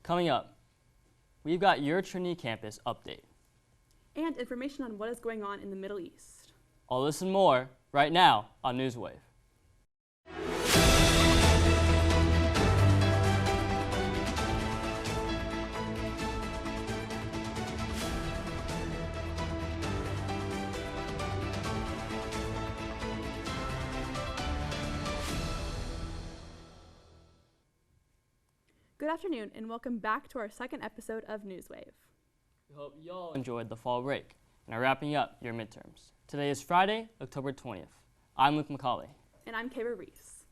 Coming up, we've got your Trinity campus update. And information on what is going on in the Middle East. All this and more right now on Newswave. Good afternoon and welcome back to our second episode of Newswave. We hope y'all enjoyed the fall break and are wrapping up your midterms. Today is Friday, October 20th. I'm Luke McCauley. And I'm Kayla Reese.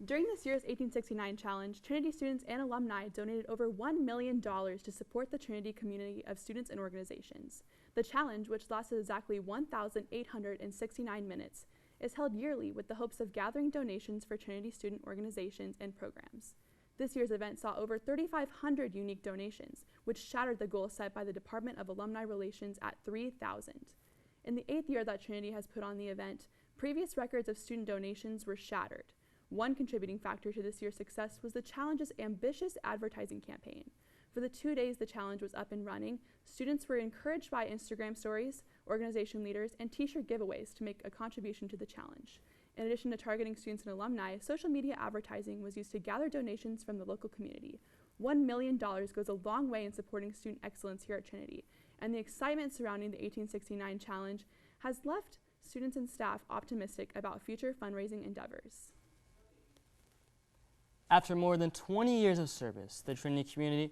During this year's 1869 challenge, Trinity students and alumni donated over $1 million to support the Trinity community of students and organizations. The challenge, which lasted exactly 1,869 minutes, is held yearly with the hopes of gathering donations for Trinity student organizations and programs. This year's event saw over 3,500 unique donations, which shattered the goal set by the Department of Alumni Relations at 3,000. In the 8th year that Trinity has put on the event, previous records of student donations were shattered. One contributing factor to this year's success was the challenge's ambitious advertising campaign. For the 2 days the challenge was up and running, students were encouraged by Instagram stories, organization leaders, and t-shirt giveaways to make a contribution to the challenge. In addition to targeting students and alumni, social media advertising was used to gather donations from the local community. $1 million goes a long way in supporting student excellence here at Trinity, and the excitement surrounding the 1869 challenge has left students and staff optimistic about future fundraising endeavors. After more than 20 years of service, the Trinity community,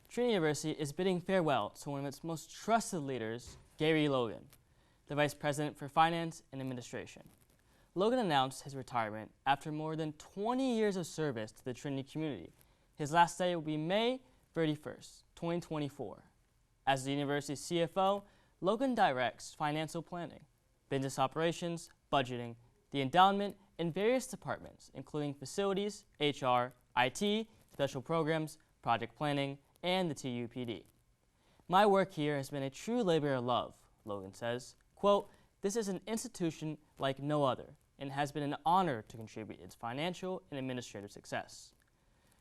Trinity University is bidding farewell to one of its most trusted leaders, Gary Logan, the Vice President for Finance and Administration. Logan announced his retirement after more than 20 years of service to the Trinity community. His last day will be May 31st, 2024. As the university's CFO, Logan directs financial planning, business operations, budgeting, the endowment, and various departments, including facilities, HR, IT, special programs, project planning, and the TUPD. My work here has been a true labor of love, Logan says. Quote, "This is an institution like no other, and has been an honor to contribute its financial and administrative success."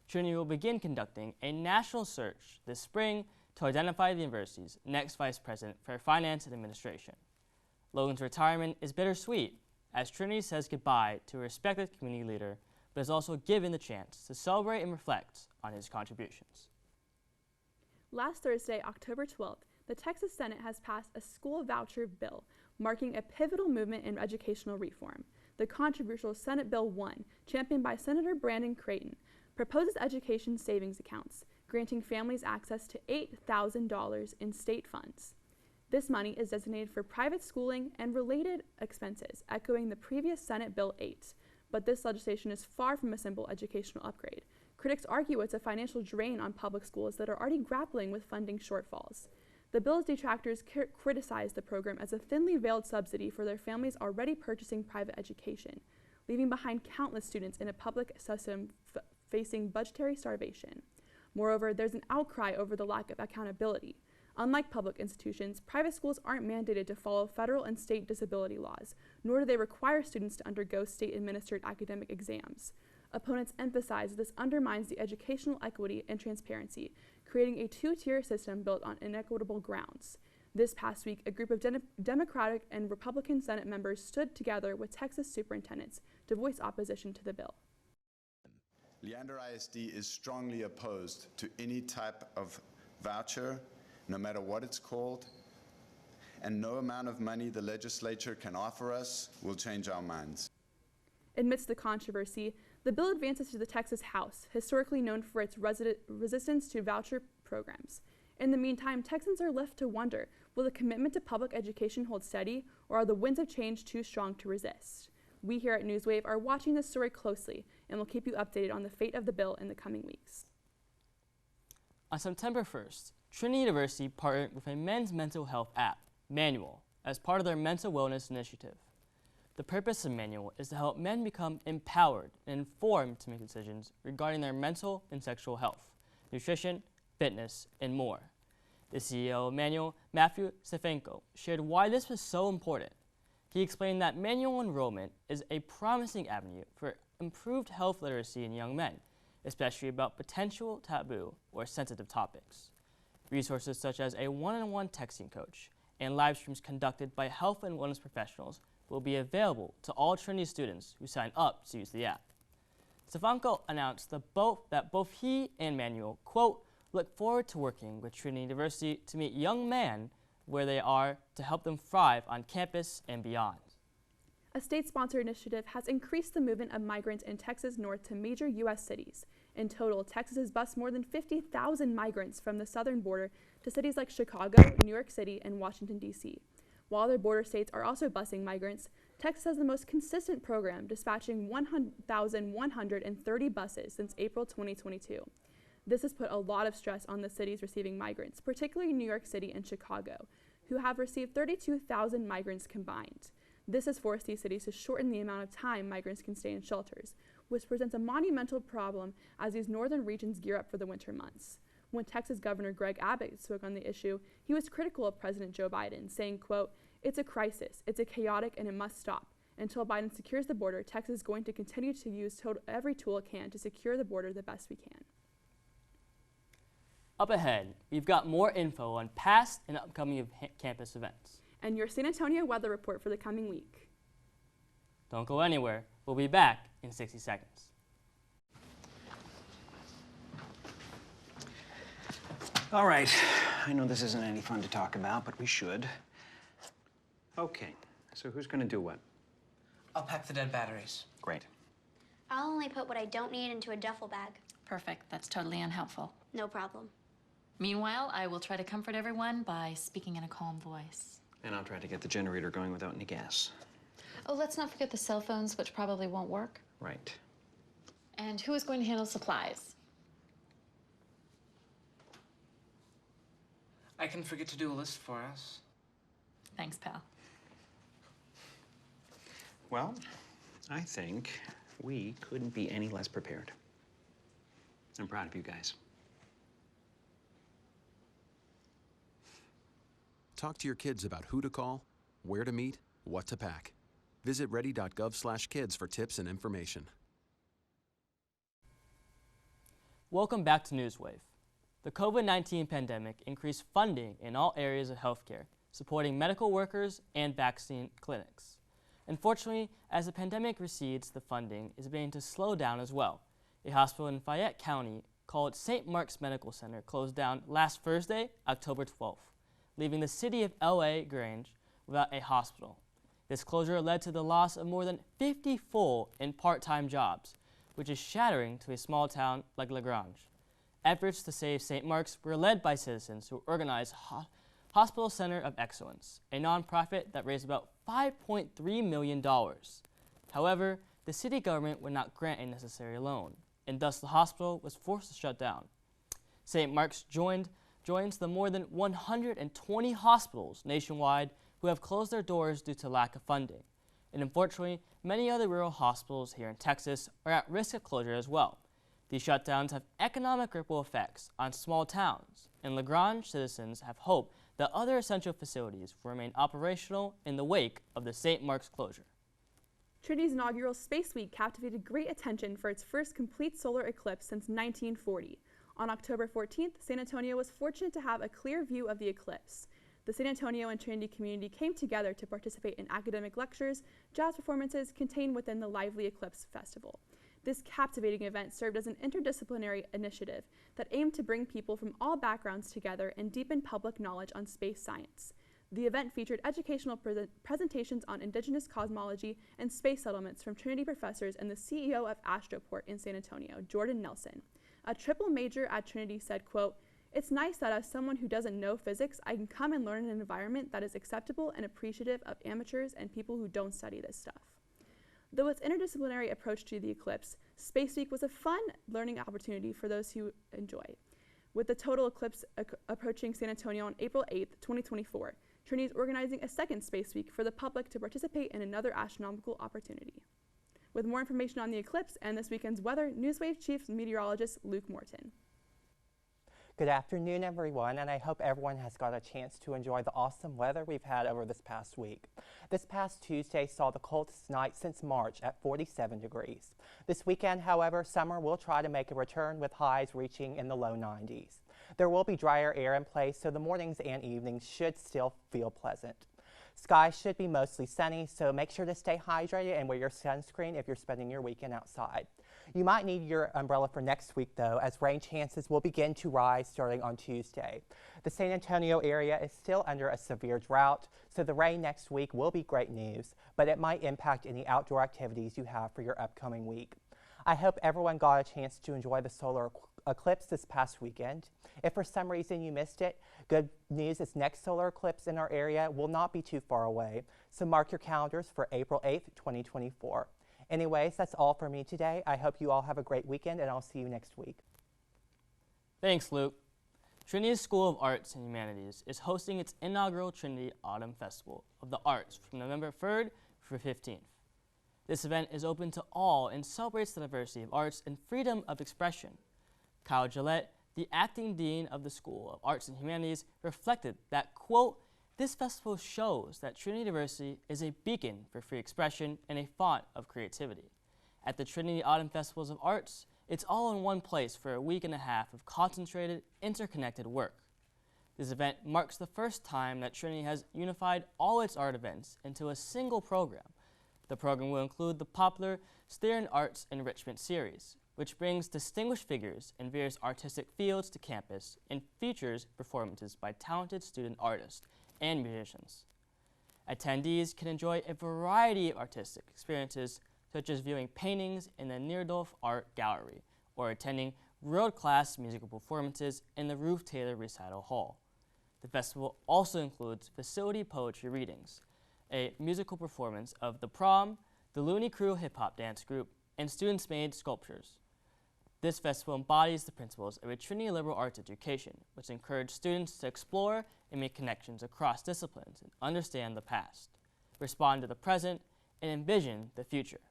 Trinity will begin conducting a national search this spring to identify the university's next vice president for finance and administration. Logan's retirement is bittersweet, as Trinity says goodbye to a respected community leader, but is also given the chance to celebrate and reflect on his contributions. Last Thursday, October 12th, the Texas Senate has passed a school voucher bill, marking a pivotal movement in educational reform. The controversial Senate Bill 1, championed by Senator Brandon Creighton, proposes education savings accounts, granting families access to $8,000 in state funds. This money is designated for private schooling and related expenses, echoing the previous Senate Bill 8. But this legislation is far from a simple educational upgrade. Critics argue it's a financial drain on public schools that are already grappling with funding shortfalls. The bill's detractors criticize the program as a thinly veiled subsidy for their families already purchasing private education, leaving behind countless students in a public system facing budgetary starvation. Moreover, there's an outcry over the lack of accountability. Unlike public institutions, private schools aren't mandated to follow federal and state disability laws, nor do they require students to undergo state-administered academic exams. Opponents emphasize this undermines the educational equity and transparency, creating a two-tier system built on inequitable grounds. This past week, a group of Democratic and Republican Senate members stood together with Texas superintendents to voice opposition to the bill. Leander ISD is strongly opposed to any type of voucher, no matter what it's called, and no amount of money the legislature can offer us will change our minds. Amidst the controversy, the bill advances to the Texas House, historically known for its resistance to voucher programs. In the meantime, Texans are left to wonder, will the commitment to public education hold steady, or are the winds of change too strong to resist? We here at Newswave are watching this story closely and will keep you updated on the fate of the bill in the coming weeks. On September 1st, Trinity University partnered with a men's mental health app, Manual, as part of their mental wellness initiative. The purpose of Manual is to help men become empowered and informed to make decisions regarding their mental and sexual health, nutrition, fitness, and more. The CEO of Manual, Matthew Stefenko, shared why this was so important. He explained that Manual enrollment is a promising avenue for improved health literacy in young men, especially about potential taboo or sensitive topics. Resources such as a one-on-one texting coach and live streams conducted by health and wellness professionals will be available to all Trinity students who sign up to use the app. Stefanko announced that both he and Manuel, quote, look forward to working with Trinity University to meet young men where they are to help them thrive on campus and beyond. A state-sponsored initiative has increased the movement of migrants in Texas north to major U.S. cities. In total, Texas has bused more than 50,000 migrants from the southern border to cities like Chicago, New York City, and Washington, D.C. While other border states are also busing migrants, Texas has the most consistent program, dispatching 1,130 buses since April 2022. This has put a lot of stress on the cities receiving migrants, particularly New York City and Chicago, who have received 32,000 migrants combined. This has forced these cities to shorten the amount of time migrants can stay in shelters, which presents a monumental problem as these northern regions gear up for the winter months. When Texas Governor Greg Abbott spoke on the issue, he was critical of President Joe Biden, saying, quote, it's a crisis, it's a chaotic, and it must stop. Until Biden secures the border, Texas is going to continue to use every tool it can to secure the border the best we can. Up ahead, we've got more info on past and upcoming campus events. And your San Antonio weather report for the coming week. Don't go anywhere. We'll be back in 60 seconds. All right. I know this isn't any fun to talk about, but we should. Okay. So who's going to do what? I'll pack the dead batteries. Great. I'll only put what I don't need into a duffel bag. Perfect. That's totally unhelpful. No problem. Meanwhile, I will try to comfort everyone by speaking in a calm voice. And I'll try to get the generator going without any gas. Oh, let's not forget the cell phones, which probably won't work. Right. And who is going to handle supplies? I can forget to do a list for us. Thanks, pal. Well, I think we couldn't be any less prepared. I'm proud of you guys. Talk to your kids about who to call, where to meet, what to pack. Visit ready.gov/kids for tips and information. Welcome back to Newswave. The COVID-19 pandemic increased funding in all areas of healthcare, supporting medical workers and vaccine clinics. Unfortunately, as the pandemic recedes, the funding is beginning to slow down as well. A hospital in Fayette County called St. Mark's Medical Center closed down last Thursday, October 12th, leaving the city of L.A. Grange without a hospital. This closure led to the loss of more than 50 full and part-time jobs, which is shattering to a small town like LaGrange. Efforts to save St. Mark's were led by citizens who organized Hospital Center of Excellence, a nonprofit that raised about $5.3 million. However, the city government would not grant a necessary loan, and thus the hospital was forced to shut down. St. Mark's joins the more than 120 hospitals nationwide who have closed their doors due to lack of funding. And unfortunately, many other rural hospitals here in Texas are at risk of closure as well. These shutdowns have economic ripple effects on small towns, and LaGrange citizens have hope that other essential facilities will remain operational in the wake of the St. Mark's closure. Trinity's inaugural Space Week captivated great attention for its first complete solar eclipse since 1940. On October 14th, San Antonio was fortunate to have a clear view of the eclipse. The San Antonio and Trinity community came together to participate in academic lectures, jazz performances contained within the lively Eclipse Festival. This captivating event served as an interdisciplinary initiative that aimed to bring people from all backgrounds together and deepen public knowledge on space science. The event featured educational presentations on indigenous cosmology and space settlements from Trinity professors and the CEO of Astroport in San Antonio, Jordan Nelson. A triple major at Trinity said, quote, "It's nice that as someone who doesn't know physics, I can come and learn in an environment that is acceptable and appreciative of amateurs and people who don't study this stuff." Though its interdisciplinary approach to the eclipse, Space Week was a fun learning opportunity for those who enjoy. With the total eclipse approaching San Antonio on April 8th, 2024, Trinity is organizing a second Space Week for the public to participate in another astronomical opportunity. With more information on the eclipse and this weekend's weather, Newswave Chief Meteorologist Luke Morton. Good afternoon, everyone, and I hope everyone has got a chance to enjoy the awesome weather we've had over this past week. This past Tuesday saw the coldest night since March at 47 degrees. This weekend, however, summer will try to make a return with highs reaching in the low 90s. There will be drier air in place, so the mornings and evenings should still feel pleasant. Skies should be mostly sunny, so make sure to stay hydrated and wear your sunscreen if you're spending your weekend outside. You might need your umbrella for next week, though, as rain chances will begin to rise starting on Tuesday. The San Antonio area is still under a severe drought, so the rain next week will be great news, but it might impact any outdoor activities you have for your upcoming week. I hope everyone got a chance to enjoy the solar eclipse this past weekend. If for some reason you missed it, good news is next solar eclipse in our area will not be too far away, so mark your calendars for April 8th, 2024. Anyways, that's all for me today. I hope you all have a great weekend, and I'll see you next week. Thanks, Luke. Trinity's School of Arts and Humanities is hosting its inaugural Trinity Autumn Festival of the Arts from November 3rd through 15th. This event is open to all and celebrates the diversity of arts and freedom of expression. Kyle Gillette, the acting dean of the School of Arts and Humanities, reflected that, quote, "This festival shows that Trinity University is a beacon for free expression and a font of creativity. At the Trinity Autumn Festivals of Arts, it's all in one place for a week and a half of concentrated, interconnected work. This event marks the first time that Trinity has unified all its art events into a single program. The program will include the popular Stern Arts Enrichment Series, which brings distinguished figures in various artistic fields to campus and features performances by talented student artists and musicians. Attendees can enjoy a variety of artistic experiences, such as viewing paintings in the Neerdorf Art Gallery or attending world-class musical performances in the Ruth Taylor Recital Hall. The festival also includes facility poetry readings, a musical performance of The Prom, the Looney Crew hip-hop dance group, and students-made sculptures. This festival embodies the principles of a Trinity liberal arts education, which encourage students to explore and make connections across disciplines and understand the past, respond to the present, and envision the future.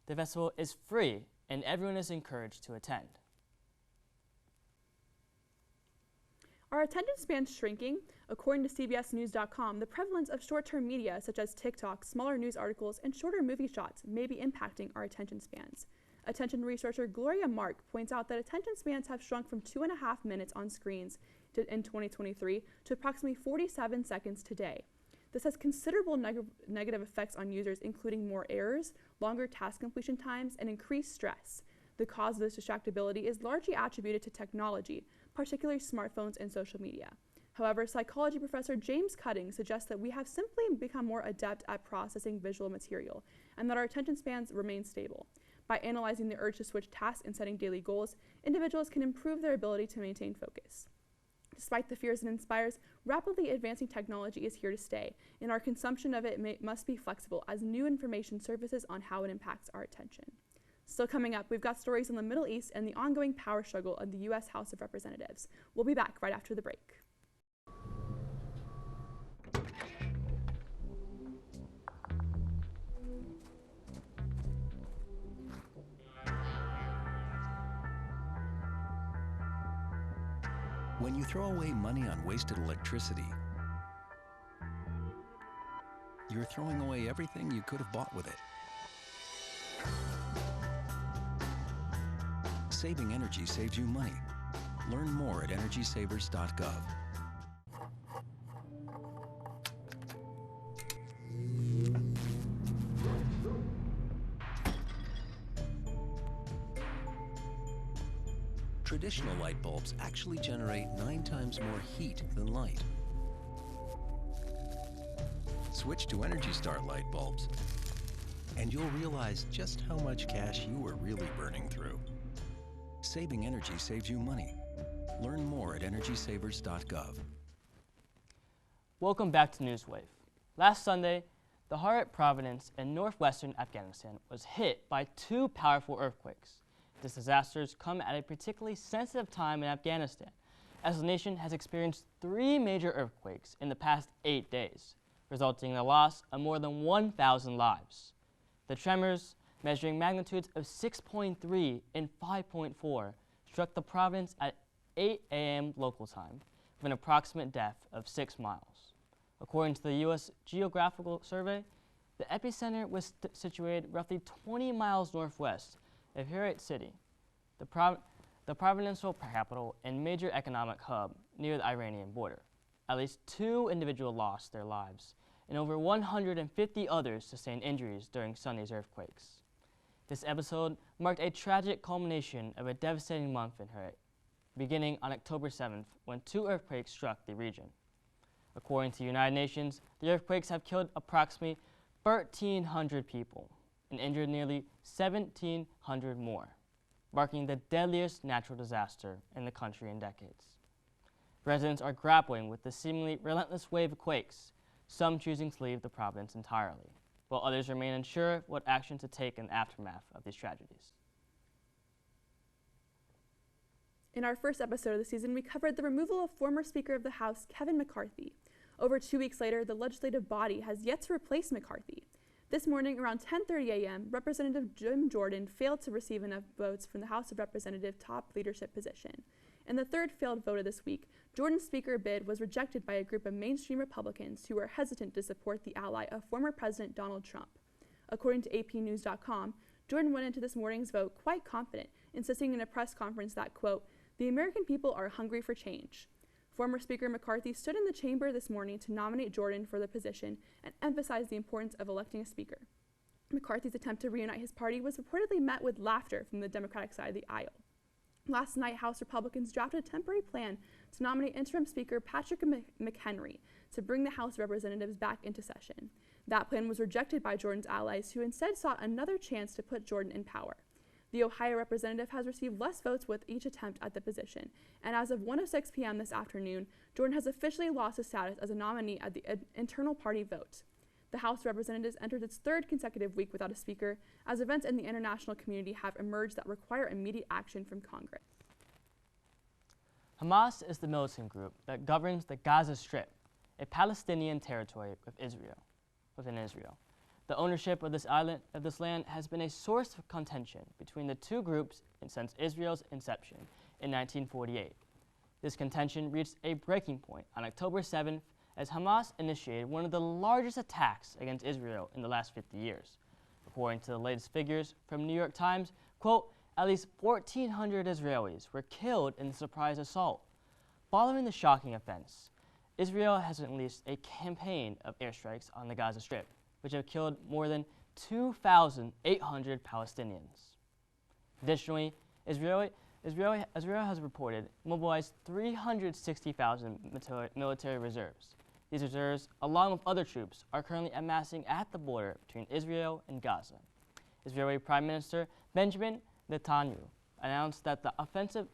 The festival is free, and everyone is encouraged to attend. Are attention spans shrinking? According to CBSNews.com, the prevalence of short-term media such as TikTok, smaller news articles, and shorter movie shots may be impacting our attention spans. Attention researcher Gloria Mark points out that attention spans have shrunk from 2.5 minutes on screens in 2023 to approximately 47 seconds today. This has considerable negative effects on users, including more errors, longer task completion times, and increased stress. The cause of this distractibility is largely attributed to technology, particularly smartphones and social media. However, psychology professor James Cutting suggests that we have simply become more adept at processing visual material and that our attention spans remain stable. By analyzing the urge to switch tasks and setting daily goals, individuals can improve their ability to maintain focus. Despite the fears it inspires, rapidly advancing technology is here to stay, and our consumption of it must be flexible as new information surfaces on how it impacts our attention. Still coming up, we've got stories on the Middle East and the ongoing power struggle in the U.S. House of Representatives. We'll be back right after the break. When you throw away money on wasted electricity, you're throwing away everything you could have bought with it. Saving energy saves you money. Learn more at energysavers.gov. Traditional light bulbs actually generate 9 times more heat than light. Switch to Energy Star light bulbs, and you'll realize just how much cash you were really burning through. Saving energy saves you money. Learn more at energysavers.gov. Welcome back to Newswave. Last Sunday, the Herat province in northwestern Afghanistan was hit by 2 powerful earthquakes. These disasters come at a particularly sensitive time in Afghanistan, as the nation has experienced 3 major earthquakes in the past 8 days, resulting in the loss of more than 1,000 lives. The tremors, measuring magnitudes of 6.3 and 5.4, struck the province at 8 a.m. local time, with an approximate depth of 6 miles. According to the U.S. Geographical Survey, the epicenter was situated roughly 20 miles northwest of Herat City, the provincial capital and major economic hub near the Iranian border. At least 2 individuals lost their lives, and over 150 others sustained injuries during Sunday's earthquakes. This episode marked a tragic culmination of a devastating month in Herat, beginning on October 7th when 2 earthquakes struck the region. According to the United Nations, the earthquakes have killed approximately 1,300 people and injured nearly 1,700 more, marking the deadliest natural disaster in the country in decades. Residents are grappling with the seemingly relentless wave of quakes, some choosing to leave the province entirely, while others remain unsure what action to take in the aftermath of these tragedies. In our first episode of the season, we covered the removal of former Speaker of the House, Kevin McCarthy. Over 2 weeks later, the legislative body has yet to replace McCarthy. This morning, around 10:30 a.m., Representative Jim Jordan failed to receive enough votes from the House of Representatives' top leadership position. In the third failed vote of this week, Jordan's Speaker bid was rejected by a group of mainstream Republicans who were hesitant to support the ally of former President Donald Trump. According to APnews.com, Jordan went into this morning's vote quite confident, insisting in a press conference that, quote, "The American people are hungry for change." Former Speaker McCarthy stood in the chamber this morning to nominate Jordan for the position and emphasized the importance of electing a speaker. McCarthy's attempt to reunite his party was reportedly met with laughter from the Democratic side of the aisle. Last night, House Republicans drafted a temporary plan to nominate interim Speaker Patrick McHenry to bring the House of Representatives back into session. That plan was rejected by Jordan's allies, who instead sought another chance to put Jordan in power. The Ohio representative has received less votes with each attempt at the position, and as of 1:06 p.m. this afternoon, Jordan has officially lost his status as a nominee at the internal party vote. The House of Representatives entered its 3rd consecutive week without a speaker, as events in the international community have emerged that require immediate action from Congress. Hamas is the militant group that governs the Gaza Strip, a Palestinian territory within Israel. The ownership of this land has been a source of contention between the 2 groups since Israel's inception in 1948. This contention reached a breaking point on October 7th as Hamas initiated one of the largest attacks against Israel in the last 50 years. According to the latest figures from New York Times, quote, at least 1,400 Israelis were killed in the surprise assault. Following the shocking offense, Israel has unleashed a campaign of airstrikes on the Gaza Strip, which have killed more than 2,800 Palestinians. Additionally, Israel has reported mobilized 360,000 military reserves. These reserves, along with other troops, are currently amassing at the border between Israel and Gaza. Israeli Prime Minister Benjamin Netanyahu announced that the offensive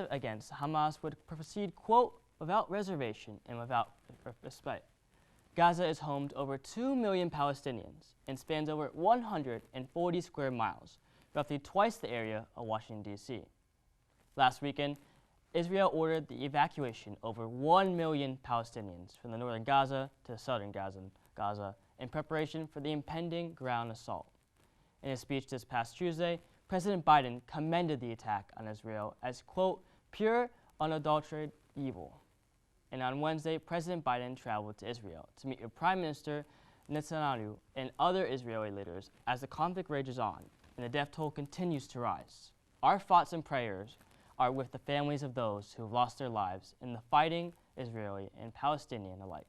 against Hamas would proceed, quote, without reservation and without respite. Gaza is home to over 2 million Palestinians and spans over 140 square miles, roughly twice the area of Washington, D.C. Last weekend, Israel ordered the evacuation of over 1 million Palestinians from the northern Gaza to the southern Gaza in preparation for the impending ground assault. In his speech this past Tuesday, President Biden commended the attack on Israel as, quote, pure, unadulterated evil. And on Wednesday, President Biden traveled to Israel to meet with Prime Minister Netanyahu and other Israeli leaders as the conflict rages on and the death toll continues to rise. Our thoughts and prayers are with the families of those who have lost their lives in the fighting, Israeli and Palestinian alike.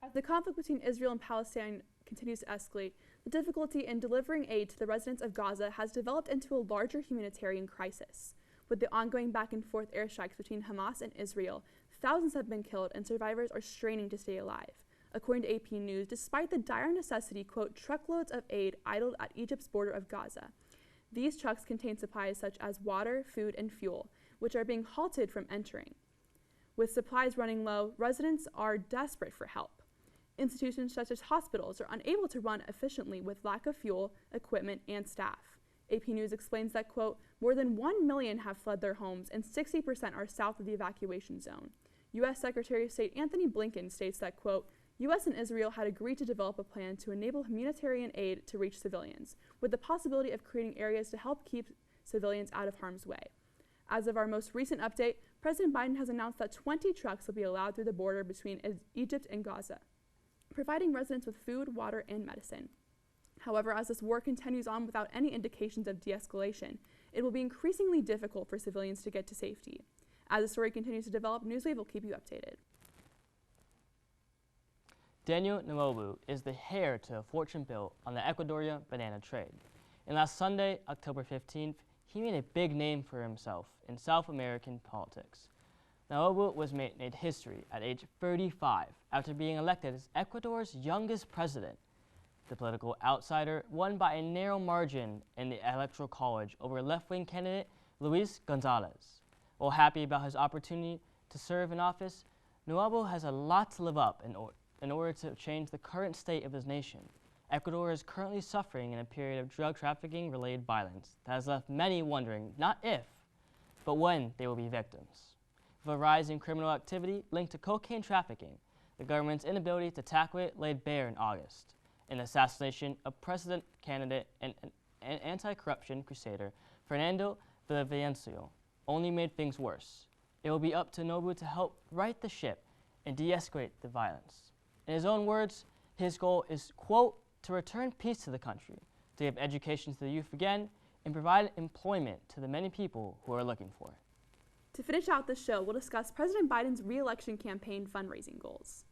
As the conflict between Israel and Palestine continues to escalate, the difficulty in delivering aid to the residents of Gaza has developed into a larger humanitarian crisis. With the ongoing back-and-forth airstrikes between Hamas and Israel, thousands have been killed and survivors are straining to stay alive. According to AP News, despite the dire necessity, quote, truckloads of aid idled at Egypt's border of Gaza. These trucks contain supplies such as water, food, and fuel, which are being halted from entering. With supplies running low, residents are desperate for help. Institutions such as hospitals are unable to run efficiently with lack of fuel, equipment, and staff. AP News explains that, quote, more than 1 million have fled their homes and 60% are south of the evacuation zone. U.S. Secretary of State Anthony Blinken states that, quote, U.S. and Israel had agreed to develop a plan to enable humanitarian aid to reach civilians, with the possibility of creating areas to help keep civilians out of harm's way. As of our most recent update, President Biden has announced that 20 trucks will be allowed through the border between Egypt and Gaza, providing residents with food, water, and medicine. However, as this war continues on without any indications of de-escalation, it will be increasingly difficult for civilians to get to safety. As the story continues to develop, Newswave will keep you updated. Daniel Nwobu is the heir to a fortune built on the Ecuadorian banana trade. And last Sunday, October 15th, he made a big name for himself in South American politics. Nwobu was made history at age 35 after being elected as Ecuador's youngest president. The political outsider won by a narrow margin in the Electoral College over left-wing candidate Luis Gonzalez. While happy about his opportunity to serve in office, Nwobu has a lot to live up in order to change the current state of his nation. Ecuador is currently suffering in a period of drug trafficking-related violence that has left many wondering not if, but when they will be victims. With a rise in criminal activity linked to cocaine trafficking, the government's inability to tackle it laid bare in August. An assassination of president candidate and anti-corruption crusader Fernando Villavicencio only made things worse. It will be up to Nwobu to help right the ship and de-escalate the violence. In his own words, his goal is, quote, to return peace to the country, to give education to the youth again, and provide employment to the many people who are looking for it. To finish out this show, we'll discuss President Biden's re-election campaign fundraising goals.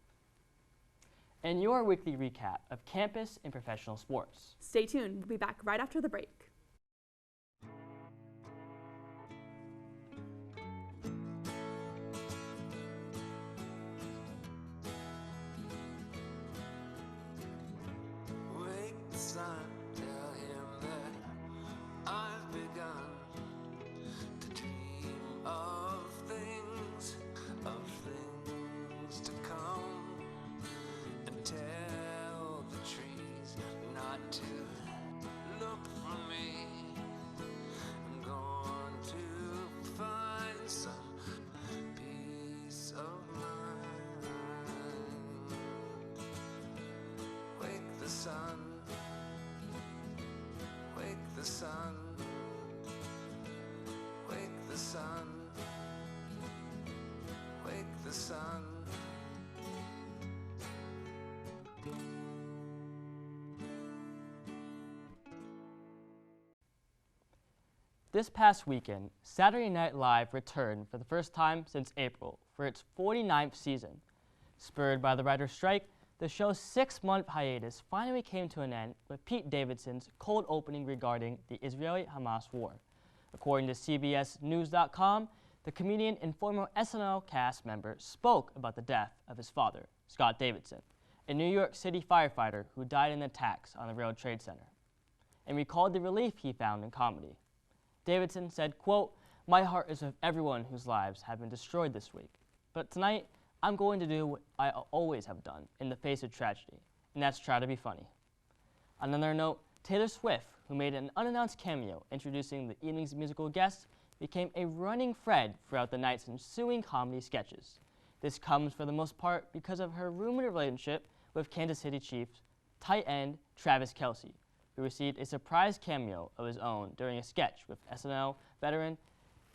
And your weekly recap of campus and professional sports. Stay tuned. We'll be back right after the break. This past weekend, Saturday Night Live returned for the first time since April for its 49th season. Spurred by the writer's strike, the show's 6-month hiatus finally came to an end with Pete Davidson's cold opening regarding the Israeli-Hamas war. According to CBSNews.com, the comedian and former SNL cast member spoke about the death of his father, Scott Davidson, a New York City firefighter who died in attacks on the World Trade Center, and recalled the relief he found in comedy. Davidson said, quote, "My heart is with everyone whose lives have been destroyed this week. But tonight, I'm going to do what I always have done in the face of tragedy, and that's try to be funny." On another note, Taylor Swift, who made an unannounced cameo introducing the evening's musical guest, became a running thread throughout the night's ensuing comedy sketches. This comes for the most part because of her rumored relationship with Kansas City Chiefs tight end Travis Kelce, who received a surprise cameo of his own during a sketch with SNL veteran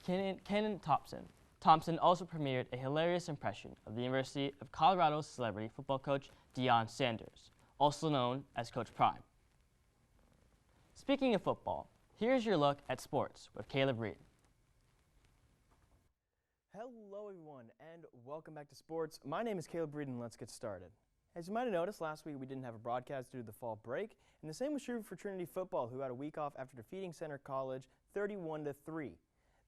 Kenan Thompson. Thompson also premiered a hilarious impression of the University of Colorado's celebrity football coach Deion Sanders, also known as Coach Prime. Speaking of football, here's your look at sports with Caleb Reed. Hello everyone and welcome back to sports. My name is Caleb Reed and let's get started. As you might have noticed, last week we didn't have a broadcast due to the fall break, and the same was true for Trinity football, who had a week off after defeating Center College 31-3.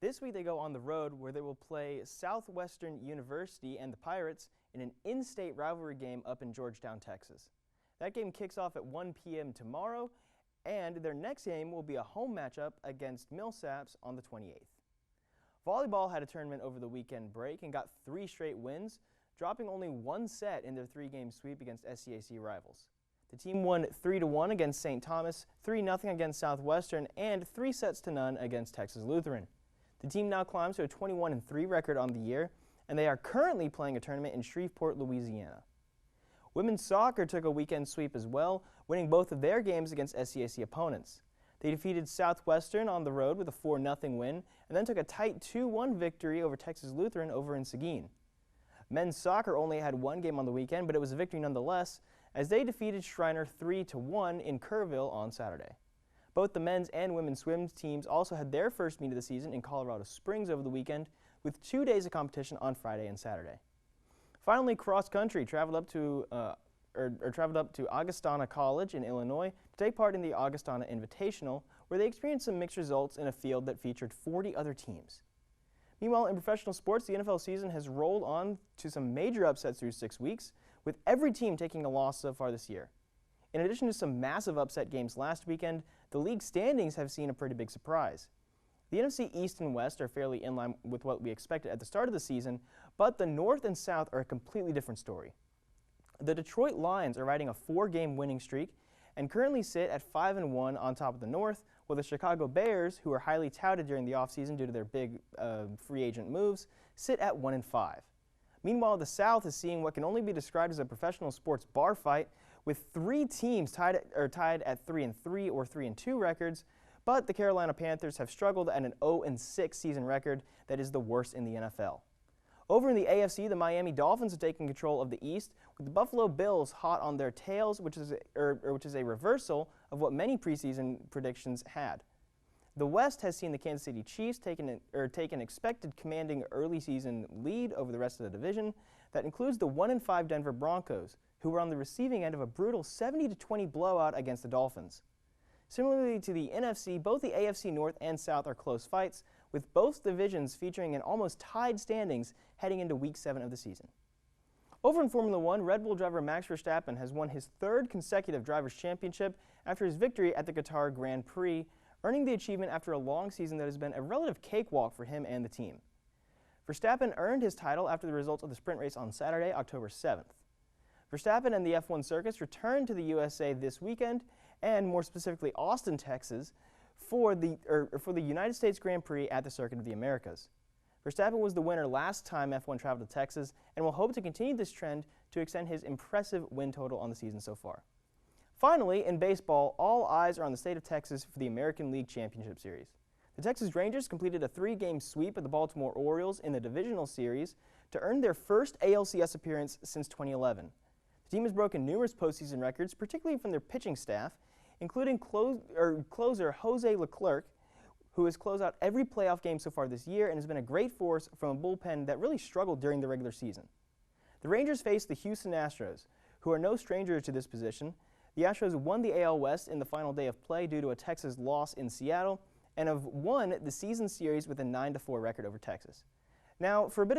This week they go on the road where they will play Southwestern University and the Pirates in an in-state rivalry game up in Georgetown, Texas. That game kicks off at 1 p.m. tomorrow, and their next game will be a home matchup against Millsaps on the 28th. Volleyball had a tournament over the weekend break and got 3 straight wins, dropping only 1 set in their 3-game sweep against SCAC rivals. The team won 3-1 against St. Thomas, 3-0 against Southwestern, and 3-0 against Texas Lutheran. The team now climbs to a 21-3 record on the year, and they are currently playing a tournament in Shreveport, Louisiana. Women's soccer took a weekend sweep as well, winning both of their games against SCAC opponents. They defeated Southwestern on the road with a 4-0 win and then took a tight 2-1 victory over Texas Lutheran over in Seguin. Men's soccer only had one game on the weekend, but it was a victory nonetheless as they defeated Schreiner 3-1 in Kerrville on Saturday. Both the men's and women's swim teams also had their first meet of the season in Colorado Springs over the weekend with 2 days of competition on Friday and Saturday. Finally, cross country traveled up to Augustana College in Illinois to take part in the Augustana Invitational, where they experienced some mixed results in a field that featured 40 other teams. Meanwhile, in professional sports, the NFL season has rolled on to some major upsets through 6 weeks, with every team taking a loss so far this year. In addition to some massive upset games last weekend, the league standings have seen a pretty big surprise. The NFC East and West are fairly in line with what we expected at the start of the season, but the North and South are a completely different story. The Detroit Lions are riding a 4-game winning streak and currently sit at 5-1 on top of the North, while the Chicago Bears, who are highly touted during the offseason due to their big free agent moves, sit at 1-5. Meanwhile, the South is seeing what can only be described as a professional sports bar fight, with 3 teams tied at 3-3 or 3-2 records, but the Carolina Panthers have struggled at an 0-6 season record that is the worst in the NFL. Over in the AFC, the Miami Dolphins are taking control of the East, with the Buffalo Bills hot on their tails, which is a reversal of what many preseason predictions had. The West has seen the Kansas City Chiefs take an expected commanding early season lead over the rest of the division. That includes the 1-5 Denver Broncos, who were on the receiving end of a brutal 70-20 blowout against the Dolphins. Similarly to the NFC, both the AFC North and South are close fights, with both divisions featuring an almost tied standings heading into Week 7 of the season. Over in Formula One, Red Bull driver Max Verstappen has won his 3rd consecutive Drivers' Championship after his victory at the Qatar Grand Prix, earning the achievement after a long season that has been a relative cakewalk for him and the team. Verstappen earned his title after the results of the sprint race on Saturday, October 7th. Verstappen and the F1 circus returned to the USA this weekend, and more specifically Austin, Texas, for the United States Grand Prix at the Circuit of the Americas. Verstappen was the winner last time F1 traveled to Texas and will hope to continue this trend to extend his impressive win total on the season so far. Finally, in baseball, all eyes are on the state of Texas for the American League Championship Series. The Texas Rangers completed a 3-game sweep of the Baltimore Orioles in the divisional series to earn their first ALCS appearance since 2011. The team has broken numerous postseason records, particularly from their pitching staff, including closer Jose Leclerc, who has closed out every playoff game so far this year and has been a great force from a bullpen that really struggled during the regular season. The Rangers face the Houston Astros, who are no stranger to this position. The Astros won the AL West in the final day of play due to a Texas loss in Seattle and have won the season series with a 9-4 record over Texas. Now, for a bit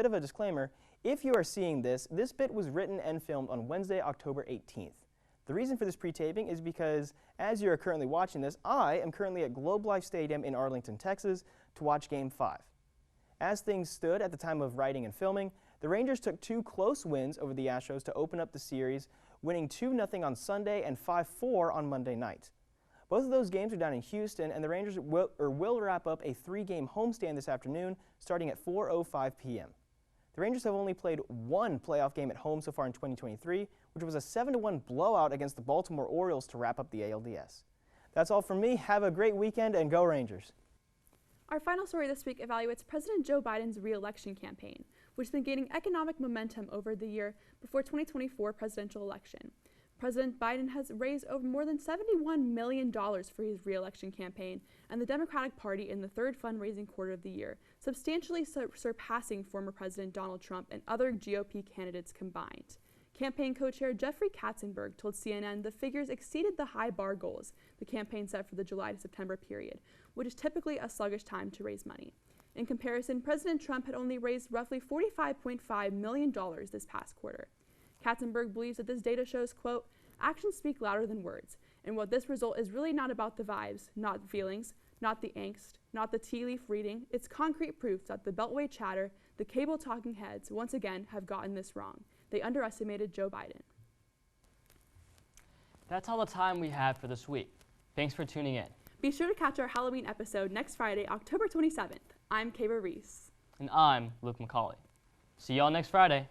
of a disclaimer, if you are seeing this bit was written and filmed on Wednesday, October 18th. The reason for this pre-taping is because, as you are currently watching this, I am currently at Globe Life Stadium in Arlington, Texas, to watch Game 5. As things stood at the time of writing and filming, the Rangers took 2 close wins over the Astros to open up the series, winning 2-0 on Sunday and 5-4 on Monday night. Both of those games are down in Houston, and the Rangers will wrap up a 3-game homestand this afternoon, starting at 4:05 p.m. The Rangers have only played 1 playoff game at home so far in 2023, which was a 7-1 blowout against the Baltimore Orioles to wrap up the ALDS. That's all from me. Have a great weekend, and go Rangers. Our final story this week evaluates President Joe Biden's re-election campaign, which has been gaining economic momentum over the year before 2024 presidential election. President Biden has raised over more than $71 million for his re-election campaign and the Democratic Party in the 3rd fundraising quarter of the year, substantially surpassing former President Donald Trump and other GOP candidates combined. Campaign co-chair Jeffrey Katzenberg told CNN the figures exceeded the high bar goals the campaign set for the July to September period, which is typically a sluggish time to raise money. In comparison, President Trump had only raised roughly $45.5 million this past quarter. Katzenberg believes that this data shows, quote, actions speak louder than words, and what this result is really not about the vibes, not the feelings, not the angst, not the tea leaf reading. It's concrete proof that the Beltway chatter, the cable talking heads, once again have gotten this wrong. They underestimated Joe Biden. That's all the time we have for this week. Thanks for tuning in. Be sure to catch our Halloween episode next Friday, October 27th. I'm Kayla Reese. And I'm Luke McCauley. See y'all next Friday.